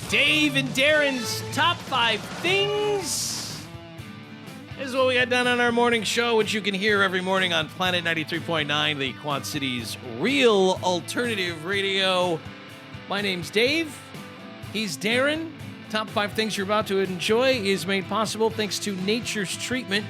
Dave and Darren's Top 5 Things. This is what we got done on our morning show, which you can hear every morning on Planet 93.9, the Quad City's real alternative radio. My name's Dave. He's Darren. Top 5 Things you're about to enjoy is made possible thanks to nature's treatment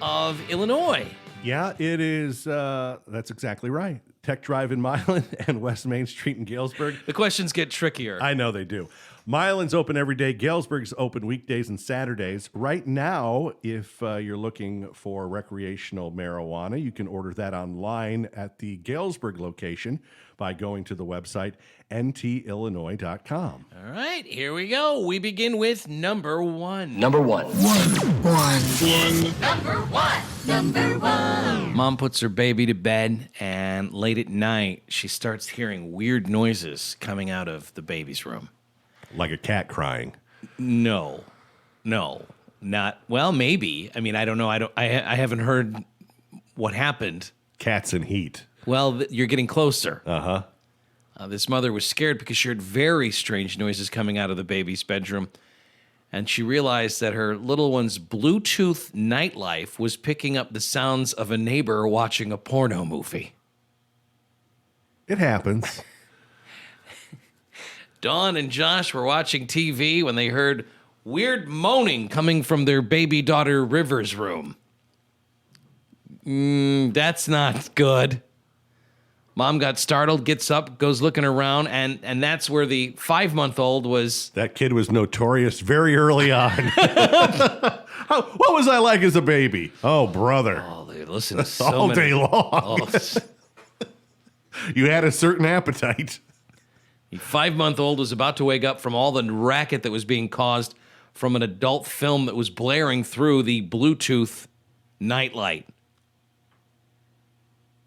of Illinois. Yeah, it is. That's exactly right. Tech Drive in Milan and West Main Street in Galesburg. The questions get trickier. I know they do. Milan's open every day. Galesburg's open weekdays and Saturdays. Right now, if you're looking for recreational marijuana, you can order that online at the Galesburg location by going to the website ntillinois.com. All right, here we go. We begin with number one. Number one. Number one. Mom puts her baby to bed, and late at night, she starts hearing weird noises coming out of the baby's room. Like a cat crying. No, not, well, maybe. I mean, I don't know. I haven't heard what happened. Cats in heat. Well, you're getting closer. Uh-huh. This mother was scared because she heard very strange noises coming out of the baby's bedroom. And she realized that her little one's Bluetooth nightlife was picking up the sounds of a neighbor watching a porno movie. It happens. Dawn and Josh were watching TV when they heard weird moaning coming from their baby daughter River's room. That's not good. Mom got startled, gets up, goes looking around, and that's where the 5-month-old was. That kid was notorious very early on. What was I like as a baby? Oh, brother. Oh, they listen to so all many. day long. Oh, You had a certain appetite. the 5-month-old was about to wake up from all the racket that was being caused from an adult film that was blaring through the Bluetooth nightlight.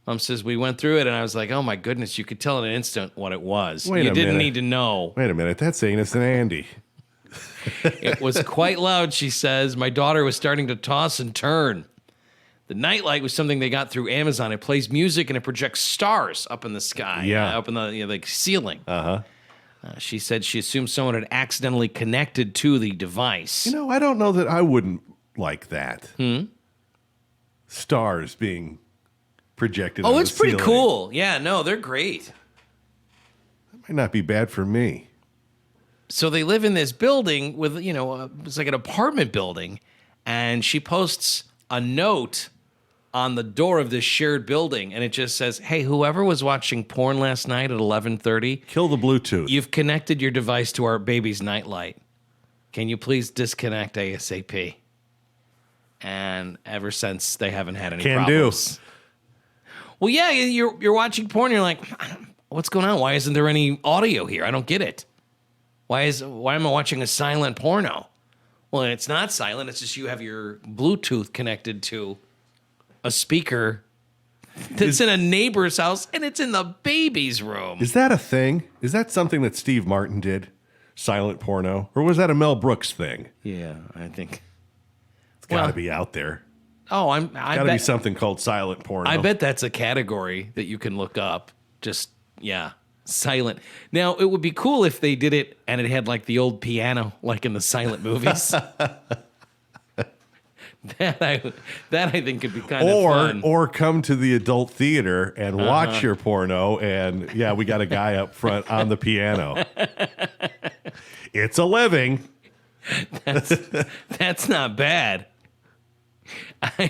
Mom says we went through it, and I was like, oh, my goodness, you could tell in an instant what it was. Wait you a didn't minute. need to know. Wait a minute. That's Innocent Andy. It was quite loud, she says. My daughter was starting to toss and turn. The nightlight was something they got through Amazon. It plays music, and it projects stars up in the sky, up in the the ceiling. Uh-huh. She said she assumed someone had accidentally connected to the device. You know, I don't know that I wouldn't like that. Stars being projected on Oh, the it's pretty ceiling. cool. Yeah, no, they're great. Might not be bad for me. So they live in this building with, it's like an apartment building, and she posts a note on the door of this shared building, and it just says, hey, whoever was watching porn last night at 11:30, Kill the Bluetooth. you've connected your device to our baby's nightlight. Can you please disconnect ASAP? And ever since, they haven't had any Can problems. do. Well, yeah, you're watching porn, you're like, what's going on? Why isn't there any audio here? I don't get it. Why am I watching a silent porno? Well, it's not silent. It's just you have your Bluetooth connected to a speaker that's in a neighbor's house, and it's in the baby's room. Is that a thing? Is that something that Steve Martin did? Silent porno? Or was that a Mel Brooks thing? Yeah, I think. It's got to be out there. Oh, I Got to bet be something called silent porno. I bet that's a category that you can look up. Just, silent. Now, it would be cool if they did it and it had like the old piano, like in the silent movies. That I think could be kind of fun. Or come to the adult theater and watch your porno, and we got a guy up front on the piano. It's a living. That's not bad. I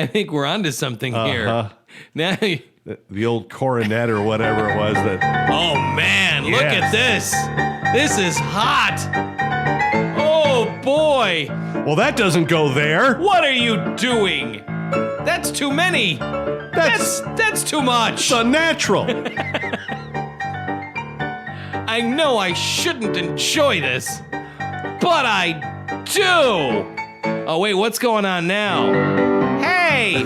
think we're onto something here. Now, The old coronet or whatever it was that. oh man, look at this. This is hot. Oh boy, Well, that doesn't go there. what are you doing? That's too many. That's too much. It's unnatural. I know I shouldn't enjoy this, but I do. Oh, wait, what's going on now? Hey,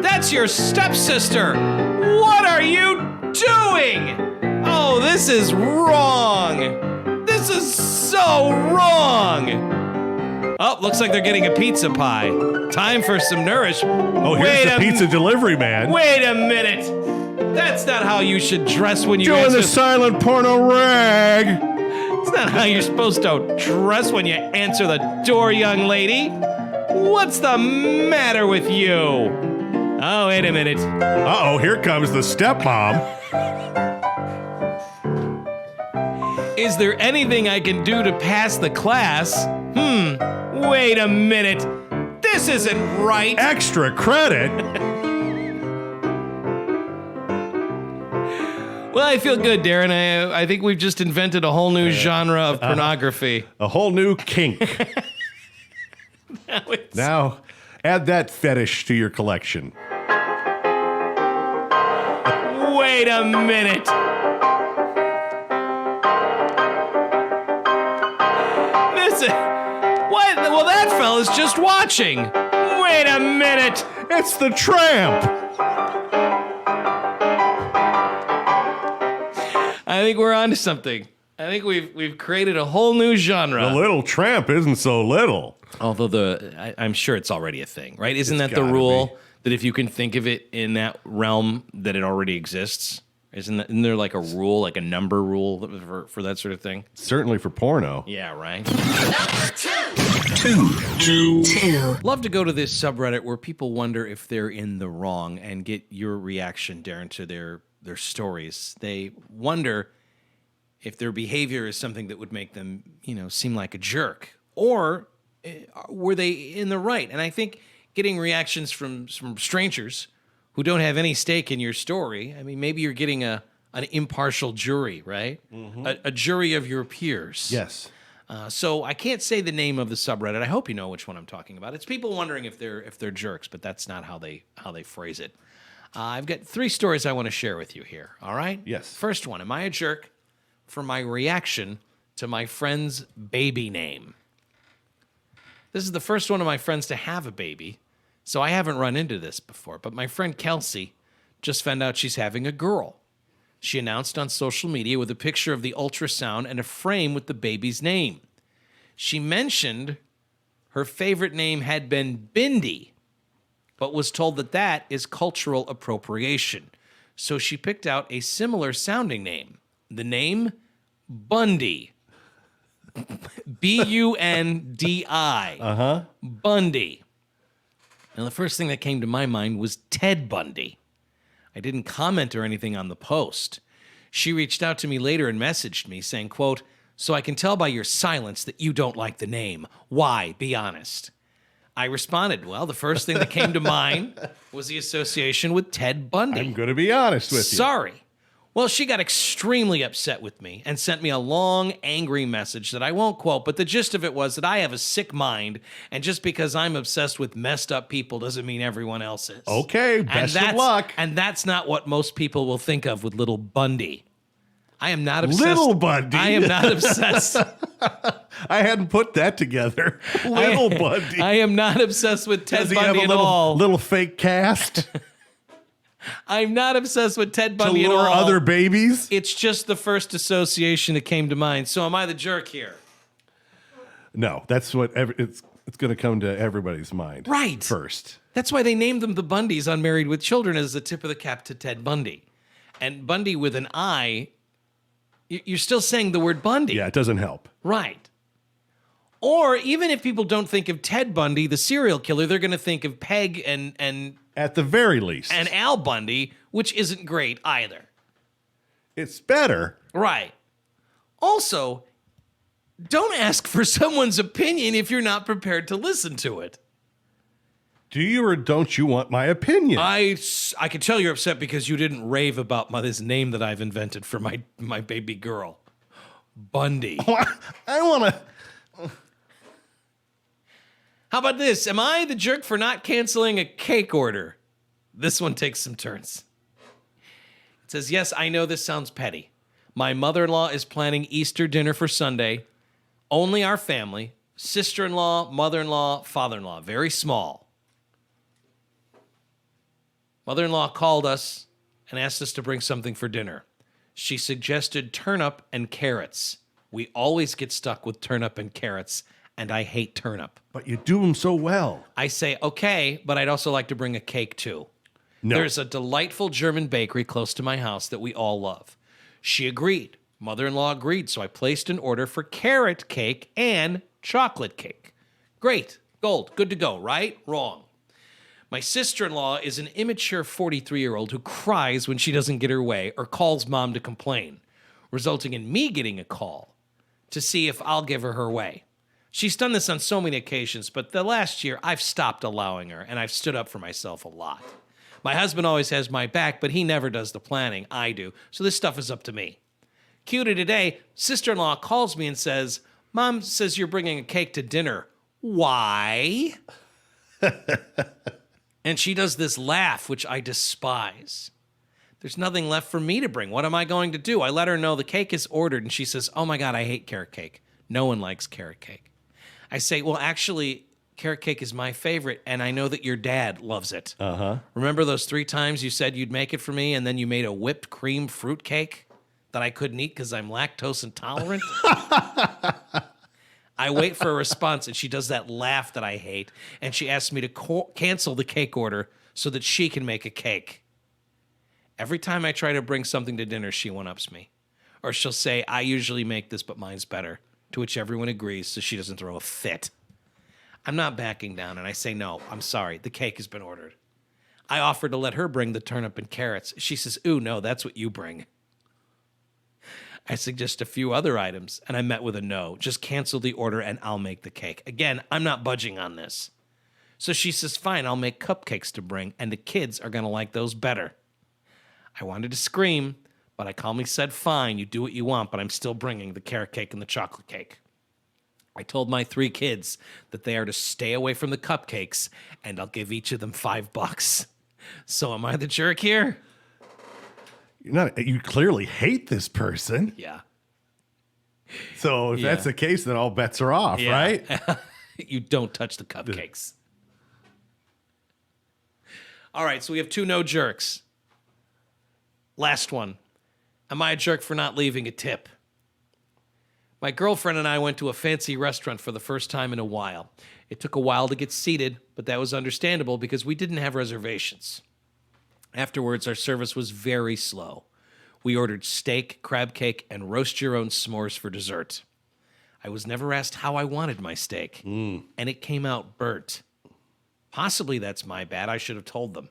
that's your stepsister. What are you doing? Oh, this is wrong. This is so wrong. Oh, looks like they're getting a pizza pie. Time for some nourishment. Oh, here's the pizza delivery man. Wait a minute. That's not how you should dress when you Doing answer. the silent porno rag. It's not how you're supposed to dress when you answer the door, young lady. What's the matter with you? Oh, wait a minute. Uh-oh, here comes the stepmom. Is there anything I can do to pass the class? Wait a minute. This isn't right. Extra credit? Well, I feel good, Darren. I think we've just invented a whole new genre of pornography. A whole new kink. Now, add that fetish to your collection. Wait a minute. This is... What? Well, that fella's just watching. Wait a minute. It's the tramp. I think we're onto something. I think we've created a whole new genre. The little tramp isn't so little. Although I'm sure it's already a thing, right? Isn't that the gotta rule that if you can think of it in that realm, that it already exists? Isn't there like a rule, like a number rule for that sort of thing? Certainly for porno. Yeah, right. Number 2. Love to go to this subreddit where people wonder if they're in the wrong and get your reaction, Darren, to their stories. They wonder if their behavior is something that would make them, seem like a jerk, or were they in the right? And I think getting reactions from strangers who don't have any stake in your story, I mean, maybe you're getting an impartial jury, right? Mm-hmm. A jury of your peers. Yes. So I can't say the name of the subreddit. I hope you know which one I'm talking about. It's people wondering if they're jerks, but that's not how they phrase it. I've got 3 stories I want to share with you here. All right? Yes. First one: am I a jerk for my reaction to my friend's baby name? This is the first one of my friends to have a baby, so I haven't run into this before. But my friend Kelsey just found out she's having a girl. She announced on social media with a picture of the ultrasound and a frame with the baby's name. She mentioned her favorite name had been Bindi, but was told that is cultural appropriation. So she picked out a similar sounding name. The name, Bundy. B-U-N-D-I. Bundy. Now, the first thing that came to my mind was Ted Bundy. I didn't comment or anything on the post. She reached out to me later and messaged me saying, quote, "So I can tell by your silence that you don't like the name. Why? Be honest." I responded, well, the first thing that came to mind was the association with Ted Bundy. I'm going to be honest with you. Sorry. Well, she got extremely upset with me and sent me a long, angry message that I won't quote, but the gist of it was that I have a sick mind, and just because I'm obsessed with messed up people doesn't mean everyone else is. Okay, best of luck. And that's not what most people will think of with little Bundy. I am not obsessed. Little Bundy. I am not obsessed. I hadn't put that together. Little Bundy. I am not obsessed with Ted Does he Bundy have at a all. little fake cast I'm not obsessed with Ted to Bundy at all. lure other babies? It's just the first association that came to mind. So am I the jerk here? No, that's what it's going to come to everybody's mind. Right. First. That's why they named them the Bundys on Married with Children, as the tip of the cap to Ted Bundy. And Bundy with an I, you're still saying the word Bundy. Yeah, it doesn't help. Right. Or even if people don't think of Ted Bundy, the serial killer, they're going to think of Peg and At the very least. Al Bundy, which isn't great either. It's better. Right. Also, don't ask for someone's opinion if you're not prepared to listen to it. Do you or don't you want my opinion? I can tell you're upset because you didn't rave about this name that I've invented for my baby girl. Bundy. I want to... How about this? Am I the jerk for not canceling a cake order? This one takes some turns. It says, yes, I know this sounds petty. My mother-in-law is planning Easter dinner for Sunday. Only our family. Sister-in-law, mother-in-law, father-in-law. Very small. Mother-in-law called us and asked us to bring something for dinner. She suggested turnip and carrots. We always get stuck with turnip and carrots, and I hate turnip. But you do them so well. I say, okay, but I'd also like to bring a cake too. No. There's a delightful German bakery close to my house that we all love. She agreed. Mother-in-law agreed, so I placed an order for carrot cake and chocolate cake. Great. Gold. Good to go, right? Wrong. My sister-in-law is an immature 43-year-old who cries when she doesn't get her way or calls mom to complain, resulting in me getting a call to see if I'll give her way. She's done this on so many occasions, but the last year I've stopped allowing her, and I've stood up for myself a lot. My husband always has my back, but he never does the planning. I do, so this stuff is up to me. Cue to today, sister-in-law calls me and says, Mom says you're bringing a cake to dinner. Why? And she does this laugh, which I despise. There's nothing left for me to bring. What am I going to do? I let her know the cake is ordered, and she says, oh my God, I hate carrot cake. No one likes carrot cake. I say, well, actually, carrot cake is my favorite, and I know that your dad loves it. Uh-huh. Remember those 3 times you said you'd make it for me, and then you made a whipped cream fruit cake that I couldn't eat because I'm lactose intolerant? I wait for a response, and she does that laugh that I hate, and she asks me to cancel the cake order so that she can make a cake. Every time I try to bring something to dinner, she one-ups me. Or she'll say, I usually make this, but mine's better, to which everyone agrees so she doesn't throw a fit. I'm not backing down, and I say, no, I'm sorry, the cake has been ordered. I offer to let her bring the turnip and carrots. She says, ooh, no, that's what you bring. I suggest a few other items, and I met with a no. Just cancel the order, and I'll make the cake. Again, I'm not budging on this. So she says, fine, I'll make cupcakes to bring, and the kids are going to like those better. I wanted to scream, but I calmly said, fine, you do what you want, but I'm still bringing the carrot cake and the chocolate cake. I told my 3 kids that they are to stay away from the cupcakes, and I'll give each of them $5. So am I the jerk here? You're not. You clearly hate this person. Yeah. So if that's the case, then all bets are off, right? You don't touch the cupcakes. All right, so we have 2 no jerks. Last one. Am I a jerk for not leaving a tip? My girlfriend and I went to a fancy restaurant for the first time in a while. It took a while to get seated, but that was understandable because we didn't have reservations. Afterwards, our service was very slow. We ordered steak, crab cake, and roast your own s'mores for dessert. I was never asked how I wanted my steak, and it came out burnt. Possibly that's my bad. I should have told them.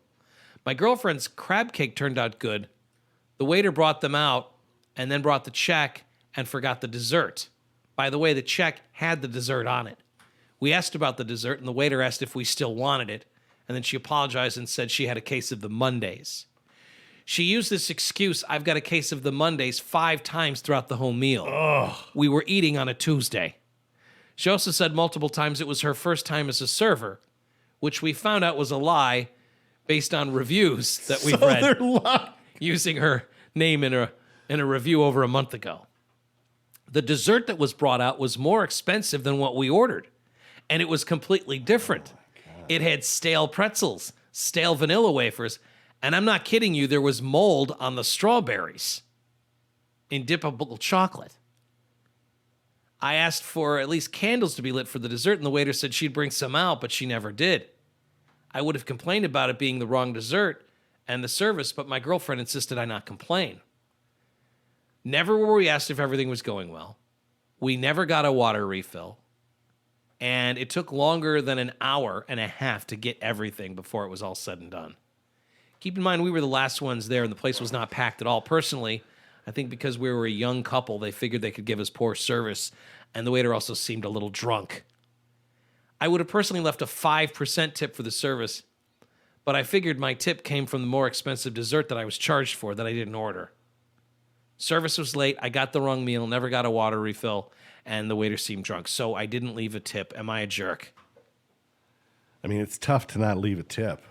My girlfriend's crab cake turned out good. The waiter brought them out and then brought the check and forgot the dessert. By the way, the check had the dessert on it. We asked about the dessert, and the waiter asked if we still wanted it, and then she apologized and said she had a case of the Mondays. She used this excuse, I've got a case of the Mondays, 5 times throughout the whole meal. Ugh. We were eating on a Tuesday. She also said multiple times it was her first time as a server, which we found out was a lie based on reviews that we've read. They're lying. Using her name in a review over a month ago. The dessert that was brought out was more expensive than what we ordered, and it was completely different. It had stale pretzels, stale vanilla wafers, and I'm not kidding you, there was mold on the strawberries in dippable chocolate. I asked for at least candles to be lit for the dessert, and the waiter said she'd bring some out, but she never did. I would have complained about it being the wrong dessert and the service, but my girlfriend insisted I not complain. Never were we asked if everything was going well. We never got a water refill. And it took longer than an hour and a half to get everything before it was all said and done. Keep in mind, we were the last ones there, and the place was not packed at all. Personally, I think because we were a young couple, they figured they could give us poor service, and the waiter also seemed a little drunk. I would have personally left a 5% tip for the service, but I figured my tip came from the more expensive dessert that I was charged for that I didn't order. Service was late, I got the wrong meal, never got a water refill, and the waiter seemed drunk, so I didn't leave a tip. Am I a jerk? I mean, it's tough to not leave a tip,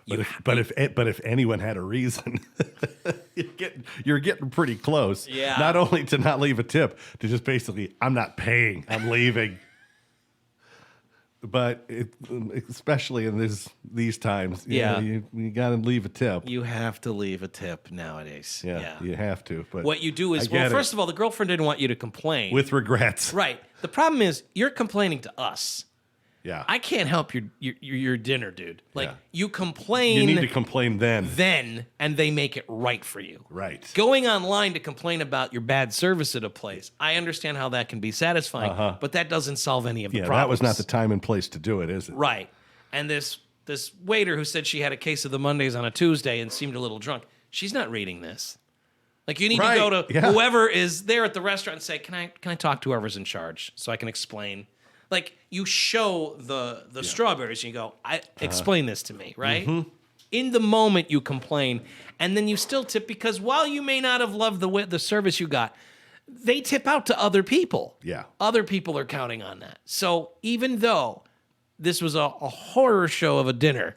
but if anyone had a reason, you're getting pretty close. Yeah. Not only to not leave a tip, to just basically, I'm not paying, I'm leaving. But especially in these times, you got to leave a tip. You have to leave a tip nowadays. Yeah, you have to. But what you do is, first of all, the girlfriend didn't want you to complain. With regrets. Right. The problem is you're complaining to us. Yeah. I can't help your dinner, dude. Like Yeah. you complain. You need to complain then. and they make it right for you. Right. Going online to complain about your bad service at a place, I understand how that can be satisfying, but that doesn't solve any of the Yeah, problems. that was not the time and place to do it, is it? Right. And this waiter who said she had a case of the Mondays on a Tuesday and seemed a little drunk, she's not reading this. Like you need to go to whoever is there at the restaurant and say, "Can I talk to whoever's in charge so I can explain?" Like you show the strawberries and you go, explain this to me, right? Mm-hmm. In the moment you complain, and then you still tip because while you may not have loved the service you got, they tip out to other people. Yeah. Other people are counting on that. So even though this was a horror show of a dinner,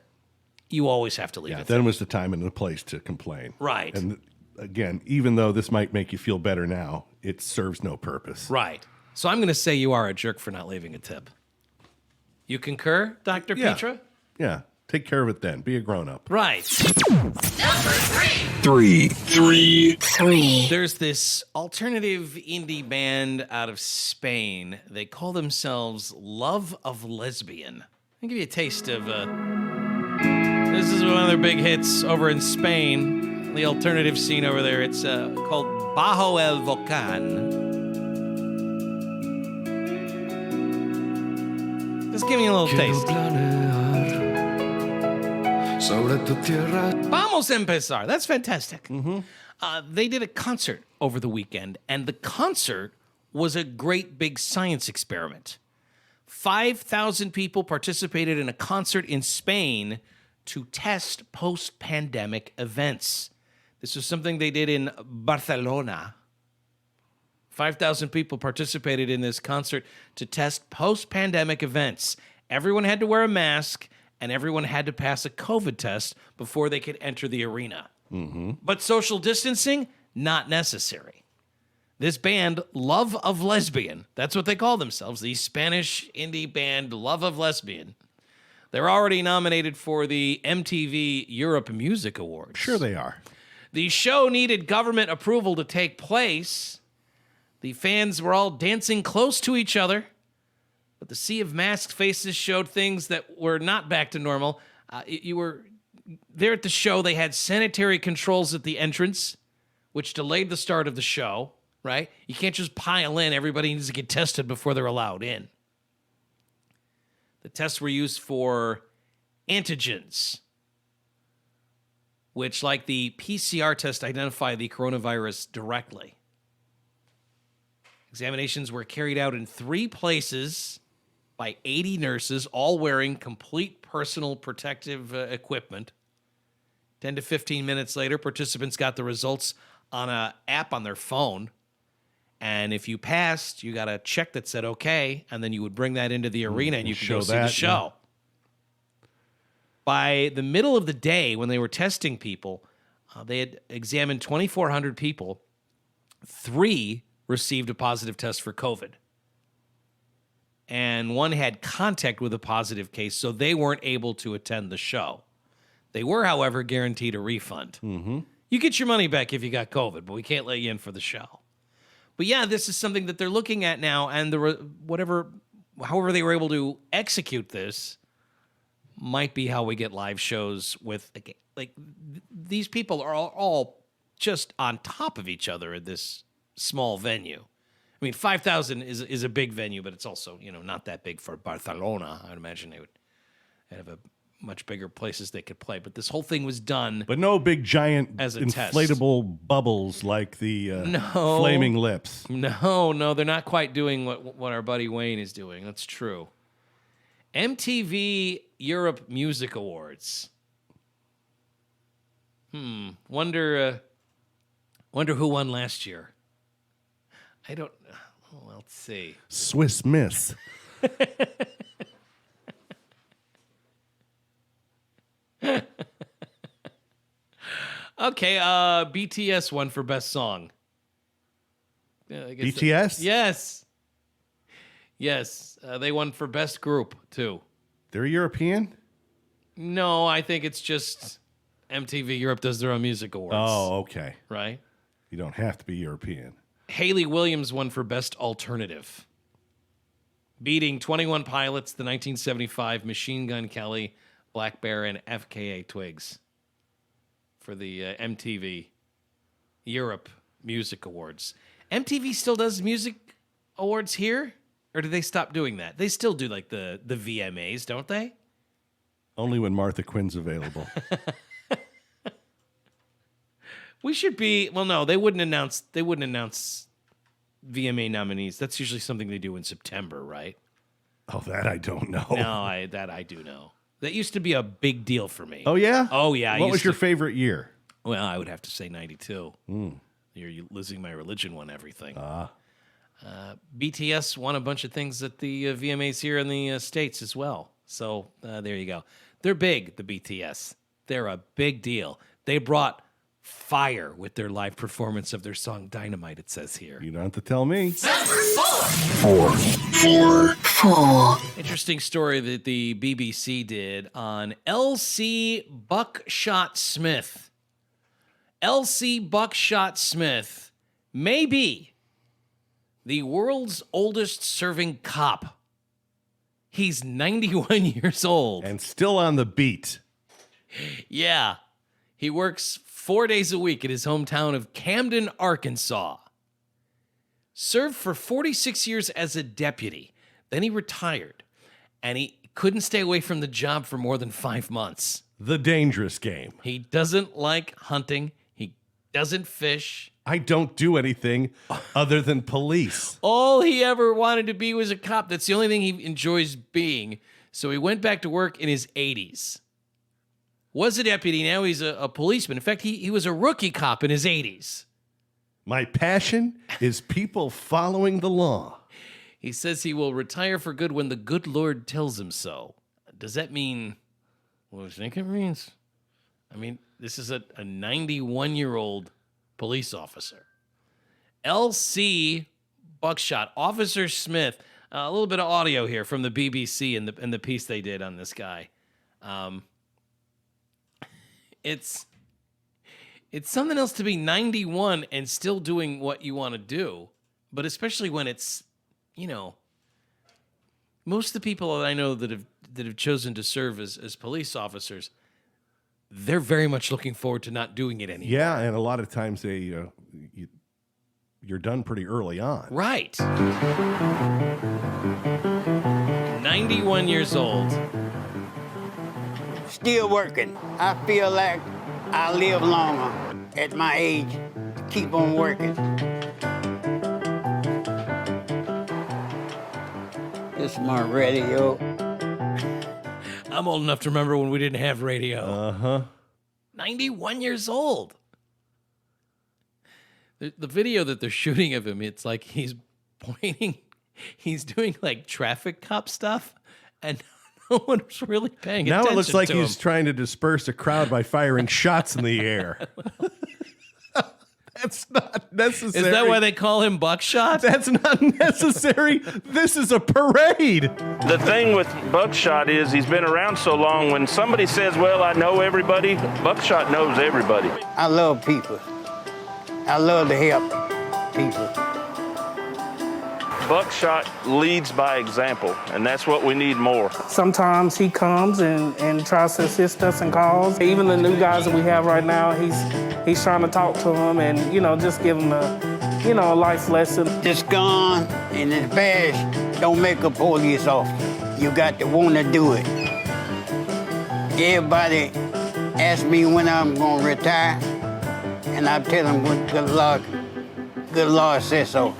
you always have to leave it. Then was the time and the place to complain. Right. And again, even though this might make you feel better now, it serves no purpose. Right. So I'm going to say you are a jerk for not leaving a tip. You concur, Dr. Yeah. Petra? Yeah. Take care of it then. Be a grown up. Right. Number 3. Three. There's this alternative indie band out of Spain. They call themselves Love of Lesbian. I'll give you a taste of this is one of their big hits over in Spain, the alternative scene over there. It's called Bajo el Volcán. Just give me a little taste. Vamos a empezar. That's fantastic. They did a concert over the weekend, and the concert was a great big science experiment. 5,000 people participated in a concert in Spain to test post-pandemic events. This was something they did in Barcelona. 5,000 people participated in this concert to test post-pandemic events. Everyone had to wear a mask, and everyone had to pass a COVID test before they could enter the arena. But social distancing, not necessary. This band, Love of Lesbian, that's what they call themselves, the Spanish indie band Love of Lesbian. They're already nominated for the MTV Europe Music Awards. Sure they are. The show needed government approval to take place. The fans were all dancing close to each other, but the sea of masked faces showed things that were not back to normal. You were there at the show. They had sanitary controls at the entrance, which delayed the start of the show, right? You can't just pile in. Everybody needs to get tested before they're allowed in. The tests were used for antigens, which, like the PCR test, identify the coronavirus directly. Examinations were carried out in 3 places by 80 nurses, all wearing complete personal protective equipment. 10 to 15 minutes later, participants got the results on an app on their phone. And if you passed, you got a check that said okay, and then you would bring that into the arena and you could go see the show. By the middle of the day, when they were testing people, they had examined 2,400 people. 3 received a positive test for COVID. And 1 had contact with a positive case, so they weren't able to attend the show. They were, however, guaranteed a refund. You get your money back if you got COVID, but we can't let you in for the show. But yeah, this is something that they're looking at now, and however they were able to execute this might be how we get live shows with, like these people are all just on top of each other at this small venue. I mean, 5,000 is a big venue, but it's also, not that big for Barcelona. I'd imagine they would have a much bigger places they could play. But this whole thing was done. But no big giant as a inflatable bubbles like the Flaming Lips. No, they're not quite doing what our buddy Wayne is doing. That's true. MTV Europe Music Awards. Wonder who won last year. I don't. Well, let's see. Swiss Miss. Okay, BTS won for best song. I guess BTS? Yes. They won for best group, too. They're European? No, I think it's just MTV Europe does their own music awards. Oh, okay. Right? You don't have to be European. Haley Williams won for best alternative. beating 21 Pilots, the 1975 Machine Gun Kelly, Black Bear, and FKA Twigs for the MTV Europe Music Awards. MTV still does music awards here? Or do they stop doing that? They still do like the VMAs, don't they? Only when Martha Quinn's available. We should be, well, no, they wouldn't announce VMA nominees. That's usually something they do in September, right? Oh, that I don't know. No, I do know. That used to be a big deal for me. Oh, yeah? Oh, yeah. What was your favorite year? Well, I would have to say 92. You're losing my religion won everything. BTS won a bunch of things at the VMAs here in the States as well. So there you go. They're big, the BTS. They're a big deal. They brought fire with their live performance of their song Dynamite, it says here. You don't have to tell me. Four. Interesting story that the BBC did on L.C. Buckshot Smith. L.C. Buckshot Smith may be the world's oldest serving cop. He's 91 years old. And still on the beat. Yeah. He works 4 days a week at his hometown of Camden, Arkansas. Served for 46 years as a deputy. Then he retired. And he couldn't stay away from the job for more than 5 months. The dangerous game. He doesn't like hunting. He doesn't fish. I don't do anything other than police. All he ever wanted to be was a cop. That's the only thing he enjoys being. So he went back to work in his 80s. Was a deputy, now he's a policeman. In fact, he was a rookie cop in his 80s. My passion is people following the law. He says he will retire for good when the good Lord tells him so. Does that mean, what do you think it means? I mean, this is a 91-year-old police officer. L.C. Buckshot, Officer Smith. A little bit of audio here from the BBC and the piece they did on this guy. It's something else to be 91 and still doing what you want to do, but especially when it's, most of the people that I know that have chosen to serve as police officers, they're very much looking forward to not doing it anymore. Yeah, and a lot of times you're done pretty early on. Right. 91 years old. Still working. I feel like I live longer at my age to keep on working. This is my radio. I'm old enough to remember when we didn't have radio. Uh-huh. 91 years old. The video that they're shooting of him, it's like he's pointing, he's doing like traffic cop stuff, and no one's really paying attention. Now it looks like to he's him. trying to disperse a crowd by firing shots in the air. That's not necessary. Is that why they call him Buckshot? That's not necessary. This is a parade. The thing with Buckshot is he's been around so long. When somebody says, well, I know everybody, Buckshot knows everybody. I love people. I love to help people. Buckshot leads by example, and that's what we need more. Sometimes he comes and tries to assist us in calls. Even the new guys that we have right now, he's trying to talk to them and, just give them a life lesson. This gun and this badge don't make a police officer. You got to want to do it. Everybody asks me when I'm going to retire, and I tell them good Lord says so.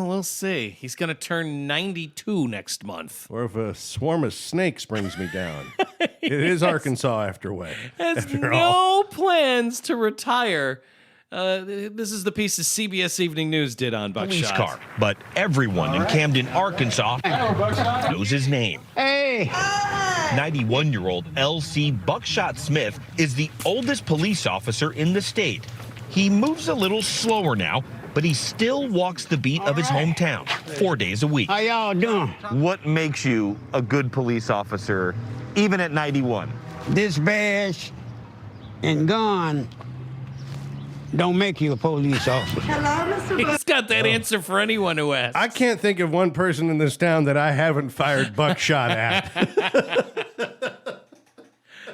We'll see. He's going to turn 92 next month. Or if a swarm of snakes brings me down. It is Arkansas after No plans to retire. This is the piece of CBS Evening News did on Buckshot. Police car, but everyone in Camden, Arkansas knows his name. Hey! 91-year-old L.C. Buckshot Smith is the oldest police officer in the state. He moves a little slower now, but he still walks the beat of his hometown 4 days a week. How y'all doing? What makes you a good police officer, even at 91? This badge and gun don't make you a police officer. He's got that answer for anyone who asks. I can't think of one person in this town that I haven't fired buckshot at.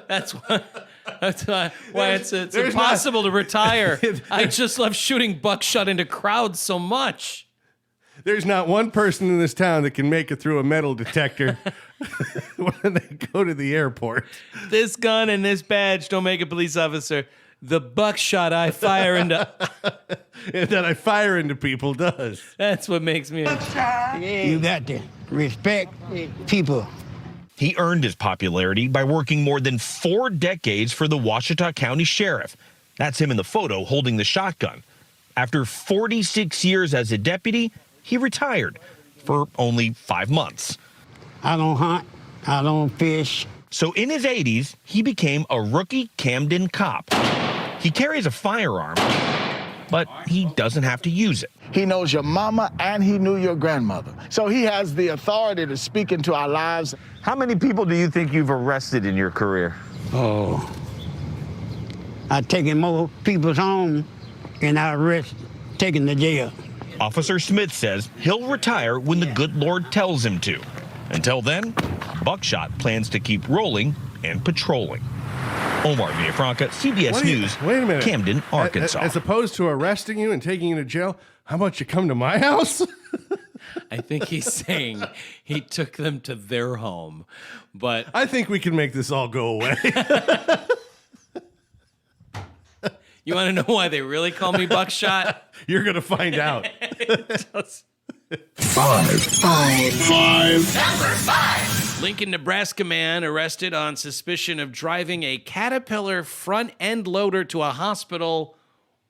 That's why it's impossible to retire. I just love shooting buckshot into crowds so much. There's not one person in this town that can make it through a metal detector when they go to the airport. This gun and this badge don't make a police officer. The buckshot I fire into That I fire into people does. that's what makes me. You got to respect people. He earned his popularity by working more than 4 decades for the Washita County Sheriff. That's him in the photo holding the shotgun. After 46 years as a deputy, he retired for only 5 months. I don't hunt. I don't fish. So in his 80s, he became a rookie Camden cop. He carries a firearm, but he doesn't have to use it. He knows your mama and he knew your grandmother. So he has the authority to speak into our lives. How many people do you think you've arrested in your career? Oh, I've taken more people's home and I risk taking to jail. Officer Smith says he'll retire when the good Lord tells him to. Until then, Buckshot plans to keep rolling and patrolling. Omar Villafranca, CBS News, wait a minute. Camden, Arkansas. As opposed to arresting you and taking you to jail, how about you come to my house? I think he's saying he took them to their home, but I think we can make this all go away. you want to know why they really call me Buckshot? You're going to find out. Lincoln, Nebraska man arrested on suspicion of driving a Caterpillar front end loader to a hospital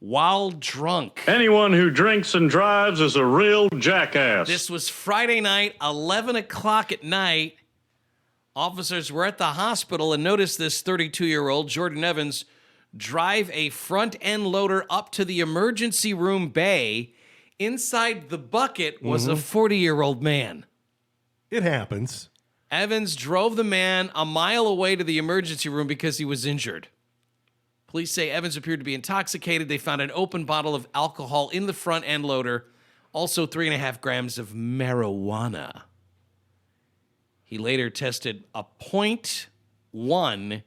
while drunk. Anyone who drinks and drives is a real jackass. This was Friday night, 11 o'clock at night. Officers were at the hospital and noticed this 32-year-old, Jordan Evans, drive a front end loader up to the emergency room bay. Inside the bucket was a 40-year-old man. It happens. Evans drove the man a mile away to the emergency room because he was injured. Police say Evans appeared to be intoxicated. They found an open bottle of alcohol in the front end loader, also 3.5 grams of marijuana. He later tested a .184.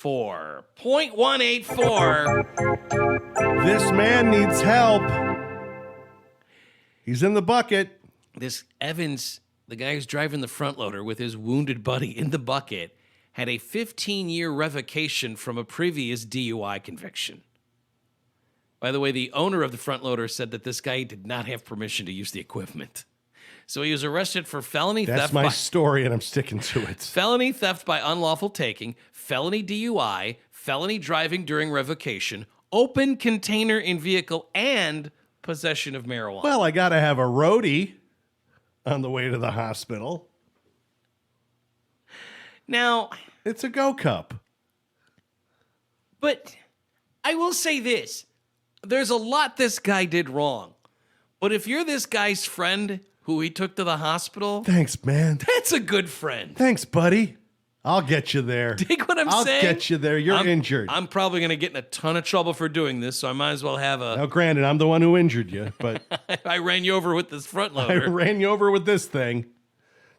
.184. This man needs help. He's in the bucket. This Evans, the guy who's driving the front loader with his wounded buddy in the bucket, had a 15-year revocation from a previous DUI conviction. By the way, the owner of the front loader said that this guy did not have permission to use the equipment. So he was arrested for felony theft. That's my story, and I'm sticking to it. Felony theft by unlawful taking, felony DUI, felony driving during revocation, open container in vehicle, and possession of marijuana. Well, I got to have a roadie on the way to the hospital. Now, it's a go cup. But I will say this. There's a lot this guy did wrong. But if you're this guy's friend who he took to the hospital, thanks, man. That's a good friend. Thanks, buddy. I'll get you there. Dig what I'm saying? I'll get you there. You're injured. I'm probably going to get in a ton of trouble for doing this, so I might as well have a... Now, granted, I'm the one who injured you, but... I ran you over with this front loader. I ran you over with this thing.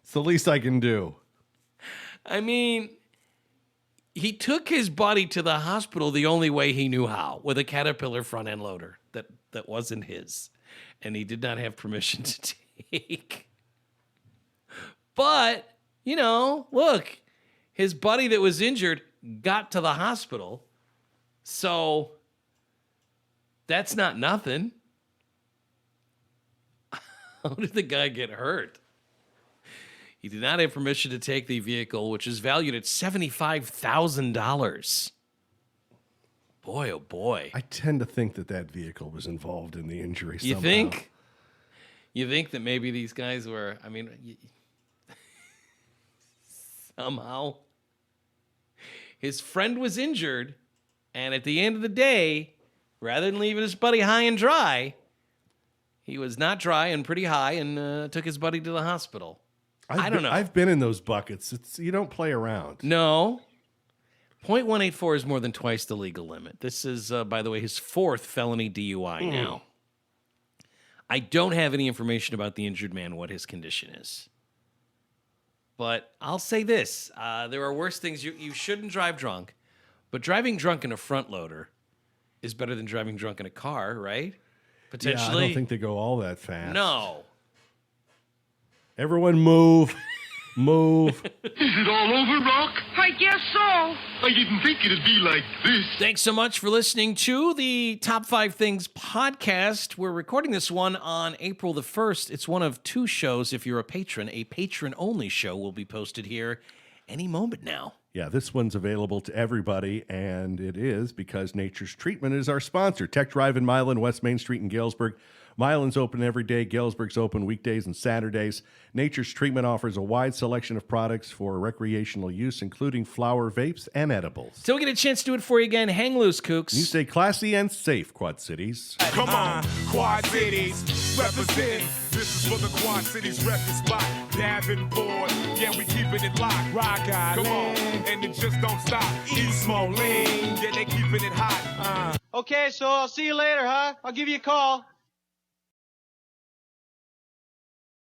It's the least I can do. I mean, he took his buddy to the hospital the only way he knew how, with a Caterpillar front-end loader that wasn't his, and he did not have permission to take. But, you know, look, his buddy that was injured got to the hospital, so that's not nothing. How did the guy get hurt? He did not have permission to take the vehicle, which is valued at $75,000. Boy, oh boy. I tend to think that vehicle was involved in the injury somehow. You think? You think that maybe these guys were, I mean, somehow. His friend was injured, and at the end of the day, rather than leaving his buddy high and dry, he was not dry and pretty high and took his buddy to the hospital. I don't know. I've been in those buckets. You don't play around. No. .184 is more than twice the legal limit. This is, by the way, his 4th felony DUI now. I don't have any information about the injured man, what his condition is. But I'll say this. There are worse things. You shouldn't drive drunk, but driving drunk in a front loader is better than driving drunk in a car, right? Potentially. Yeah, I don't think they go all that fast. No. Everyone move. Move. Is it all over, Rock? I guess so. I didn't think it'd be like this. Thanks so much for listening to the Top 5 Things podcast. We're recording this one on April the 1st. It's one of 2 shows. If you're a patron-only show will be posted here any moment now. Yeah, this one's available to everybody, and it is because Nature's Treatment is our sponsor. Tech Drive in Milan, West Main Street in Galesburg. Milan's open every day. Galesburg's open weekdays and Saturdays. Nature's Treatment offers a wide selection of products for recreational use, including flower vapes and edibles. So we get a chance to do it for you again. Hang loose, kooks. You stay classy and safe, Quad Cities. Come on, Quad Cities, represent. This is for the Quad Cities record spot. Davenport, yeah, we keeping it locked. Rock Island, come on, and it just don't stop. East Moline, yeah, they keeping it hot. Okay, so I'll see you later, huh? I'll give you a call.